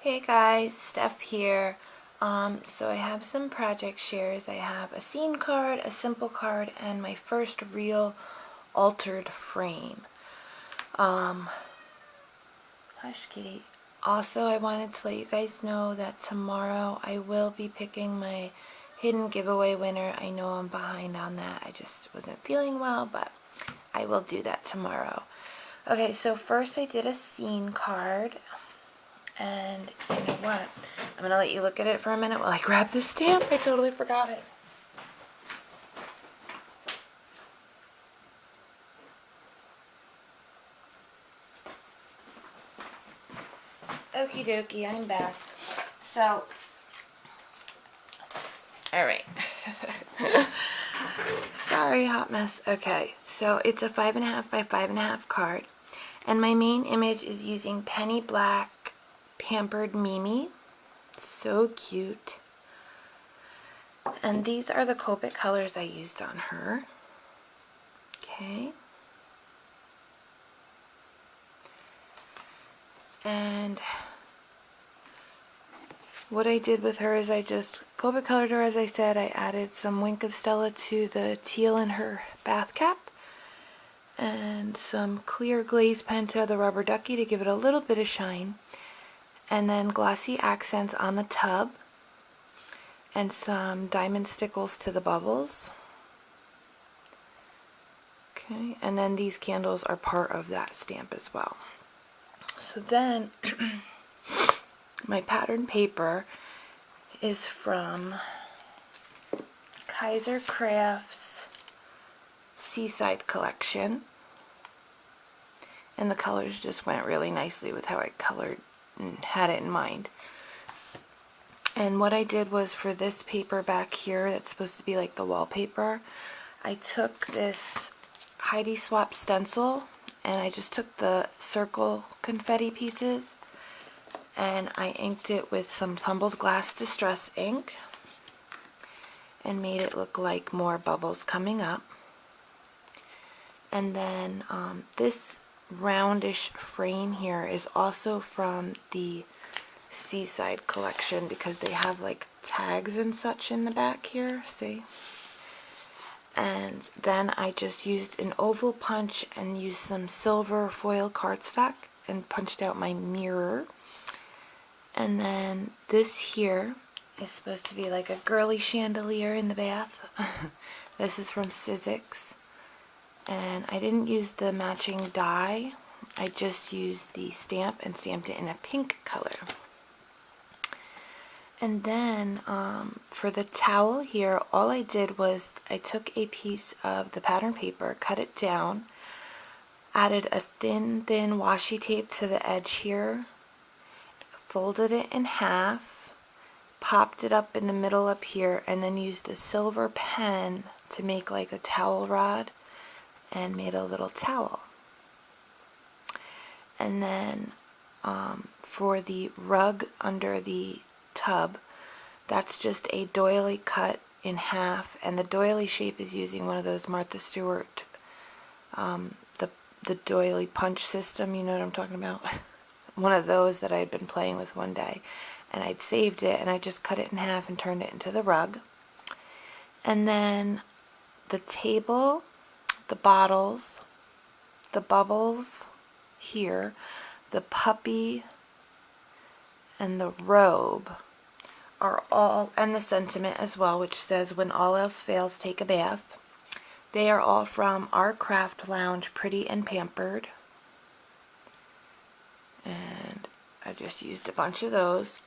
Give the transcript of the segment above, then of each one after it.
Hey guys, Steph here. So I have some project shares. I have a scene card, a simple card, and my first real altered frame. Hush kitty. Also, I wanted to let you guys know that tomorrow I will be picking my hidden giveaway winner. I know I'm behind on that. I just wasn't feeling well, but I will do that tomorrow. Okay, so first I did a scene card. And you know what? I'm going to let you look at it for a minute while I grab this stamp. I totally forgot it. Okie dokie, I'm back. So, alright. Sorry, hot mess. Okay, so it's a 5.5 by 5.5 card. And my main image is using Penny Black Pampered Mimi. So cute. And these are the Copic colors I used on her. Okay. And what I did with her is I just Copic colored her, as I said. I added some Wink of Stella to the teal in her bath cap. And some clear glaze pen to the rubber ducky to give it a little bit of shine. And then glossy accents on the tub. And some diamond stickles to the bubbles. Okay, and then these candles are part of that stamp as well. So then, my pattern paper is from Kaiser Crafts Seaside Collection. And the colors just went really nicely with how I colored and had it in mind. And what I did was for this paper back here, that's supposed to be like the wallpaper, I took this Heidi Swap stencil and I just took the circle confetti pieces and I inked it with some tumbled glass distress ink and made it look like more bubbles coming up. And then this roundish frame here is also from the Seaside collection because they have like tags and such in the back here, see? And then I just used an oval punch and used some silver foil cardstock and punched out my mirror. And then this here is supposed to be like a girly chandelier in the bath. This is from Sizzix. And I didn't use the matching die. I just used the stamp and stamped it in a pink color. And then for the towel here, all I did was I took a piece of the pattern paper, cut it down, added a thin washi tape to the edge here, folded it in half, popped it up in the middle up here, and then used a silver pen to make like a towel rod and made a little towel. And then for the rug under the tub, that's just a doily cut in half, and the doily shape is using one of those Martha Stewart, the doily punch system, you know what I'm talking about? One of those that I had been playing with one day, and I'd saved it, and I just cut it in half and turned it into the rug. And then the table, the bottles, the bubbles here, the puppy, and the robe are all, and the sentiment as well, which says, when all else fails, take a bath. They are all from our craft lounge, Pretty and Pampered. And I just used a bunch of those.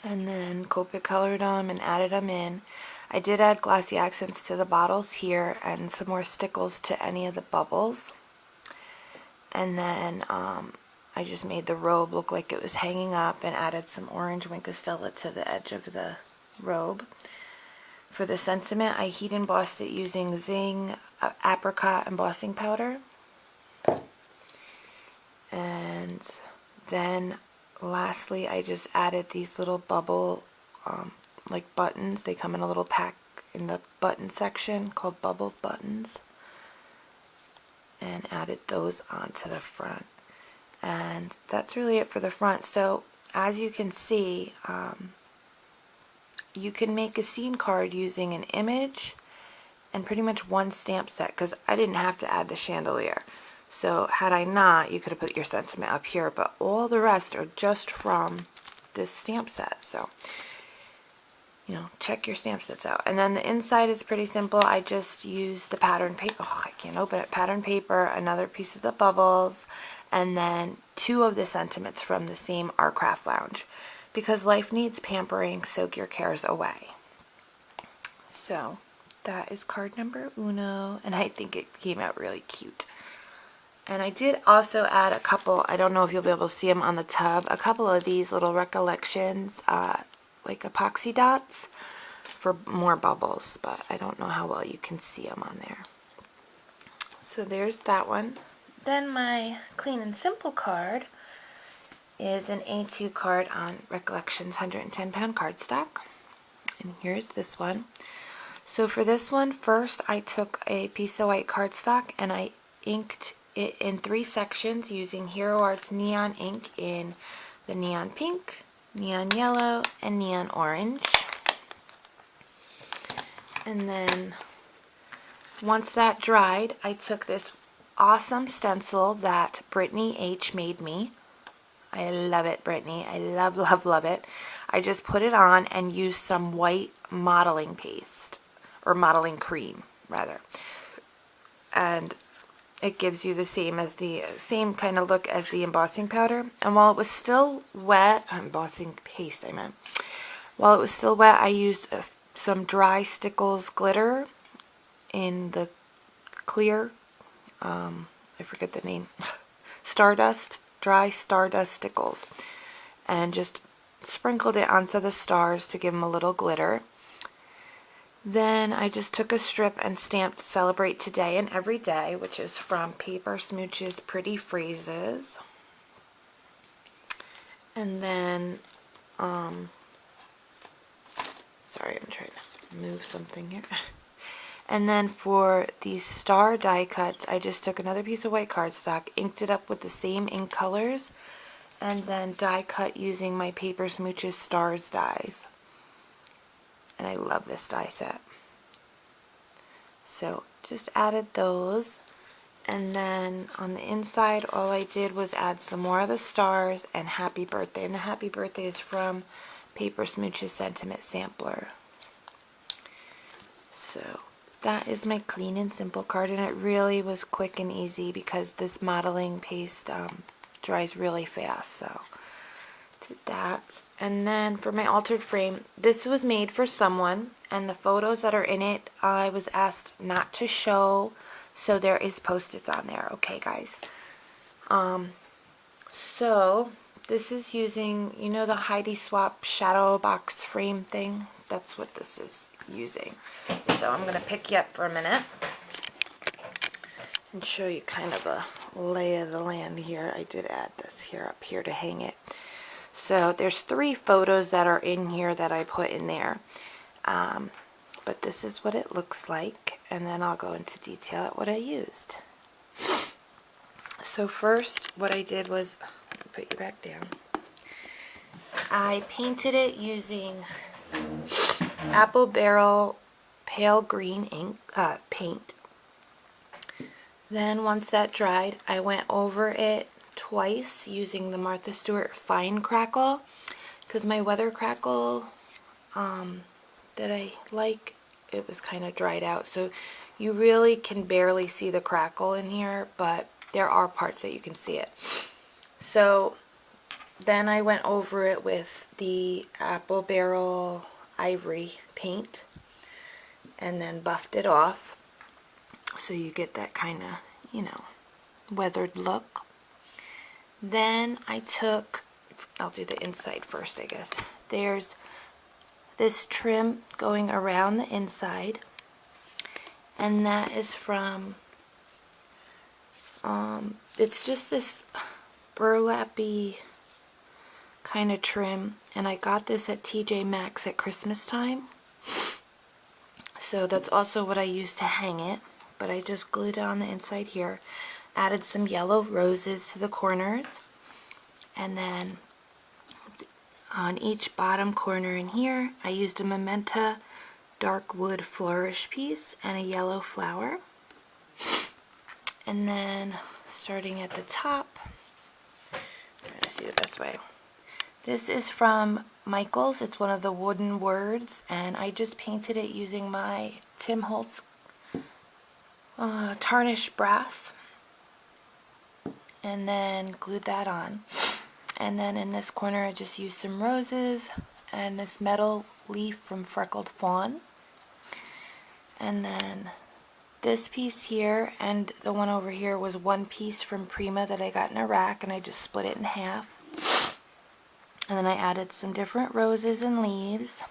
And then Copic colored them and added them in. I did add glossy accents to the bottles here and some more stickles to any of the bubbles. And then I just made the robe look like it was hanging up and added some orange Wink of Stella to the edge of the robe. For the sentiment, I heat embossed it using Zing apricot embossing powder. And then lastly, I just added these little bubble like buttons. They come in a little pack in the button section called bubble buttons, and added those onto the front. And that's really it for the front. So as you can see, you can make a scene card using an image and pretty much one stamp set, because I didn't have to add the chandelier. So had I not, you could have put your sentiment up here, but all the rest are just from this stamp set. So, you know, check your stamp sets out. And then the inside is pretty simple. I just used the pattern paper. Oh, I can't open it. Pattern paper, another piece of the bubbles, and then 2 of the sentiments from the same Art Craft Lounge. Because life needs pampering, soak your cares away. So that is card number uno, and I think it came out really cute. And I did also add a couple, I don't know if you'll be able to see them on the tub, a couple of these little recollections, like epoxy dots for more bubbles, but I don't know how well you can see them on there. So there's that one. Then my Clean and Simple card is an A2 card on Recollections 110 pound cardstock. And here's this one. So for this one, first I took a piece of white cardstock and I inked it in 3 sections using Hero Arts neon ink in the neon pink, neon yellow, and neon orange. And then once that dried, I took this awesome stencil that Brittany H made me. I love it, Brittany. I love, love, love it. I just put it on and used some white modeling paste, or modeling cream, rather. And it gives you the same kind of look as the embossing powder. And while it was still wet, embossing paste I meant. While it was still wet, I used some dry Stickles glitter in the clear, I forget the name, Stardust, dry Stardust Stickles, and just sprinkled it onto the stars to give them a little glitter. Then I just took a strip and stamped Celebrate Today and Every Day, which is from Paper Smooch's Pretty Phrases. And then, sorry, I'm trying to move something here. And then for these star die cuts, I just took another piece of white cardstock, inked it up with the same ink colors, and then die cut using my Paper Smooch's Stars dies. And I love this die set. So just added those, and then on the inside all I did was add some more of the stars and Happy Birthday. And the Happy Birthday is from Paper Smooch's Sentiment Sampler. So that is my Clean and Simple card, and it really was quick and easy because this modeling paste dries really fast. So did that. And then for my altered frame, this was made for someone, and the photos that are in it I was asked not to show, so there is post-its on there. Okay, guys. So this is using, you know, the Heidi Swapp shadow box frame thing? That's what this is using. So I'm going to pick you up for a minute and show you kind of a lay of the land here. I did add this here up here to hang it. So there's 3 photos that are in here that I put in there. But this is what it looks like, and then I'll go into detail at what I used. So first what I did was, put you back down, I painted it using Apple Barrel pale green ink paint. Then once that dried, I went over it twice using the Martha Stewart Fine Crackle, because my Weather Crackle that I like, it was kind of dried out, so you really can barely see the crackle in here, but there are parts that you can see it. So then I went over it with the Apple Barrel Ivory paint and then buffed it off so you get that kind of, you know, weathered look. Then I took, I'll do the inside first, I guess. There's this trim going around the inside, and that is from, it's just this burlappy kind of trim, and I got this at TJ Maxx at Christmas time. So that's also what I used to hang it, but I just glued it on the inside here, added some yellow roses to the corners, and then on each bottom corner in here, I used a Memento Dark Wood Flourish piece and a yellow flower. And then starting at the top, I'm trying to see the best way. This is from Michaels. It's one of the wooden words, and I just painted it using my Tim Holtz tarnished brass, and then glued that on. And then in this corner I just used some roses and this metal leaf from Freckled Fawn. And then this piece here and the one over here was one piece from Prima that I got in a rack, and I just split it in half. And then I added some different roses and leaves.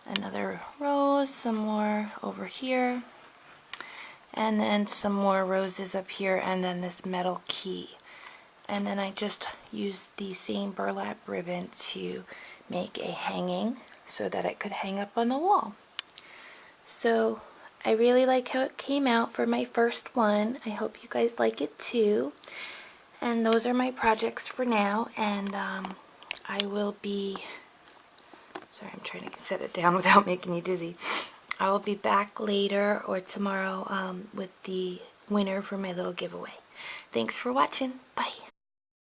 Another rose, some more over here, and then some more roses up here, and then this metal key. And then I just used the same burlap ribbon to make a hanging so that it could hang up on the wall. So I really like how it came out for my first one. I hope you guys like it too. And those are my projects for now, and I will be, sorry, I'm trying to set it down without making you dizzy. I will be back later or tomorrow with the winner for my little giveaway. Thanks for watching. Bye.